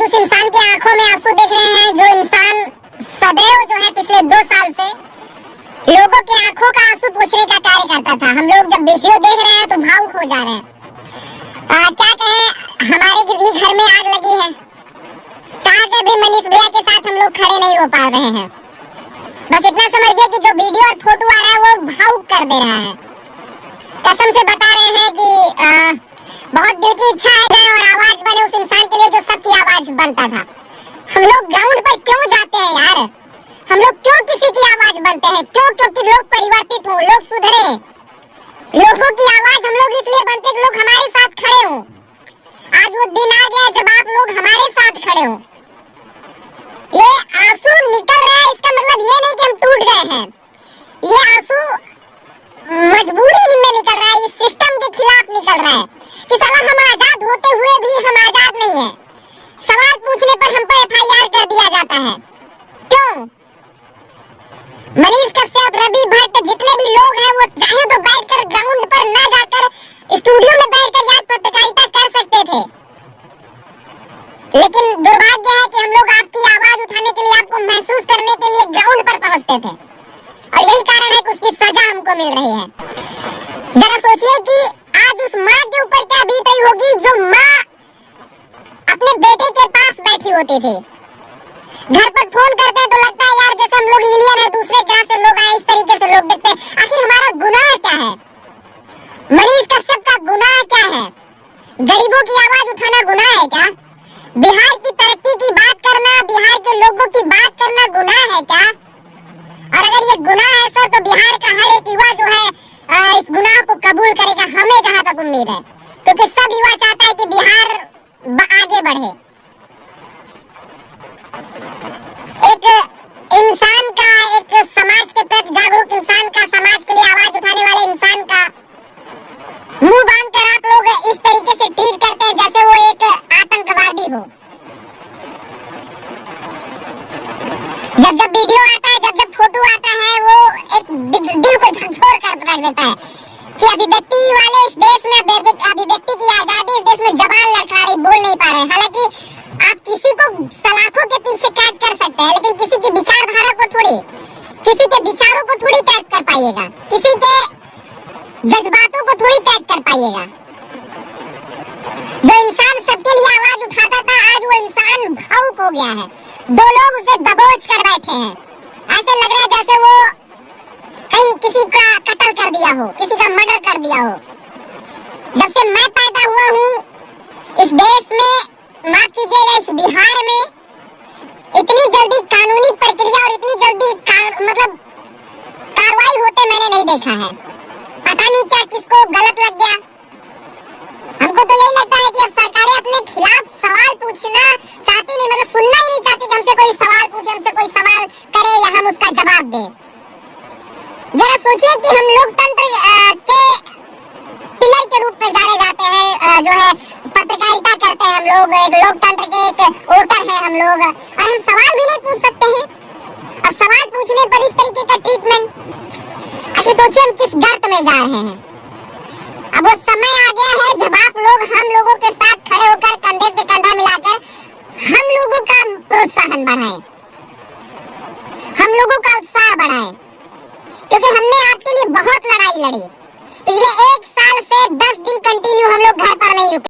आज उस इंसान की आंखों में आंसू देख रहे हैं जो इंसान सदैव जो है पिछले 2 साल से लोगों की आंखों का आंसू पोंछने का कार्य करता था। हम लोग जब वीडियो देख रहे हैं तो भावुक हो जा रहे हैं। क्या कहें, हमारे भी घर में आग लगी है, चाहकर भी मनीष भैया के साथ हम लोग खड़े नहीं हो पा रहे हैं। बस इतना समझिए कि जो वीडियो और फोटो आ रहा है वो भावुक कर दे रहा है। कसम से बता रहे हैं कि बहुत दिल की इच्छा है और आवाज बने उस इंसान के लिए जो सबकी आवाज बनता था। हम लोग ग्राउंड पर क्यों जाते हैं यार? हम लोग क्यों किसी की आवाज बनते हैं? क्यों? क्योंकि लोग परिवर्तित हो, लोग सुधरे। लोगों की आवाज हम लोग इसलिए बनते कि लोग हमारे साथ खड़े हों। आज वो दिन आ गया जब आप लोग हमारे साथ खड़े हो। ये आंसू निकल रहा है, इसका मतलब ये नहीं कि हम टूट गए हैं। ये आंसू मजबूरी में निकल रहा है, इस सिस्टम के खिलाफ निकल रहा है कि साला हम आजाद होते हुए भी हम आजाद नहीं है। सवाल पूछने पर हम पर FIR कर दिया जाता है। क्यों? मनीष कश्यप, रवि भट्ट, जितने भी लोग हैं वो चाहे तो बैठकर ग्राउंड पर ना जाकर स्टूडियो में बैठकर यार पत्रकारिता कर सकते थे, लेकिन दुर्भाग्य है कि हम लोग आपकी आवाज उठाने के लिए, आपको महसूस करने के लिए ग्राउंड पर पहुंचते थे और यही कारण है कि उसकी सजा हमको मिल रही है। जरा सोचिए कि आज उस माँ के ऊपर क्या बीत रही होगी जो माँ अपने बेटे के पास बैठी होती थी। घर पर फोन करते हैं तो लगता है यार जैसे हम लोग एलियन है, दूसरे ग्रह से लोग आए, इस तरीके से लोग देखते हैं। आखिर हमारा गुनाह क्या है? मनीष कश्यप का गुनाह क्या है? गरीबों की आवाज उठाना गुनाह है क्या? बिहार की तरक्की की बात करना, बिहार के लोगों की बात करना गुनाह है क्या? और अगर ये गुनाह है सर, तो बिहार का हर एक युवा जो है इस गुनाह को कबूल करेगा, हमें जहां तक उम्मीद है, क्योंकि सब युवा चाहता है कि बिहार आगे बढ़े। एक इंसान का, एक समाज के प्रति जागरूक इंसान का, समाज के लिए आवाज उठाने वाले इंसान का मुंह बांधकर आप लोग इस तरीके से ट्रीट करते हैं जैसे वो एक आतंकवादी हो। जब वीडियो आता है, जब फोटो आता है, वो एक दिल को झकझोर कर रख देता है कि अभिव्यक्ति वाले इस देश में, अभिव्यक्ति की आजादी इस देश में जबान लड़खड़ा रही, बोल नहीं पा रहे। हालांकि आप किसी को सलाखों के पीछे कैद कर सकते हैं, लेकिन किसी की विचारधारा को थोड़ी, किसी के विचारों को थोड़ी कैद कर पाइएगा, किसी के जज्बातों को थोड़ी कैद कर पाइएगा। जो इंसान सबके लिए आवाज उठाता था, आज वो इंसान भावुक हो गया है। 2 लोग उसे दबोच कर बैठे हैं। ऐसे लग रहा है जैसे वो कहीं किसी का कत्ल कर दिया हो, किसी का मर्डर कर दिया हो। जब से मैं पैदा हुआ हूँ इस देश में, माफ कीजिएगा इस बिहार में, इतनी जल्दी कानूनी प्रक्रिया और इतनी जल्दी मतलब कार्रवाई होते मैंने नहीं देखा है। पता नहीं क्या किसको गलत लग गया। हमको तो यही लगता है कि अब सरकारें अपने खिलाफ सवाल पूछना चाहती नहीं, मतलब सुनना ही नहीं चाहती कि हमसे कोई सवाल पूछे, हमसे कोई सवाल करे या हम उसका जवाब दें। जरा सोचिए कि हम लोकतंत्र के पिलर के रूप में जाने जाते हैं, जो है पत्रकारिता करते हैं हम लोग, एक लोकतंत्र के एक वोटर हैं हम लोग, और हम सवाल भी नहीं पूछ सकते हैं। और सवाल पूछने पर इस तरीके का ट्रीटमेंट, आखिर सोचिए हम किस गर्त में जा रहे हैं। अब वो समय आ गया है जब आप लोग हम लोगों के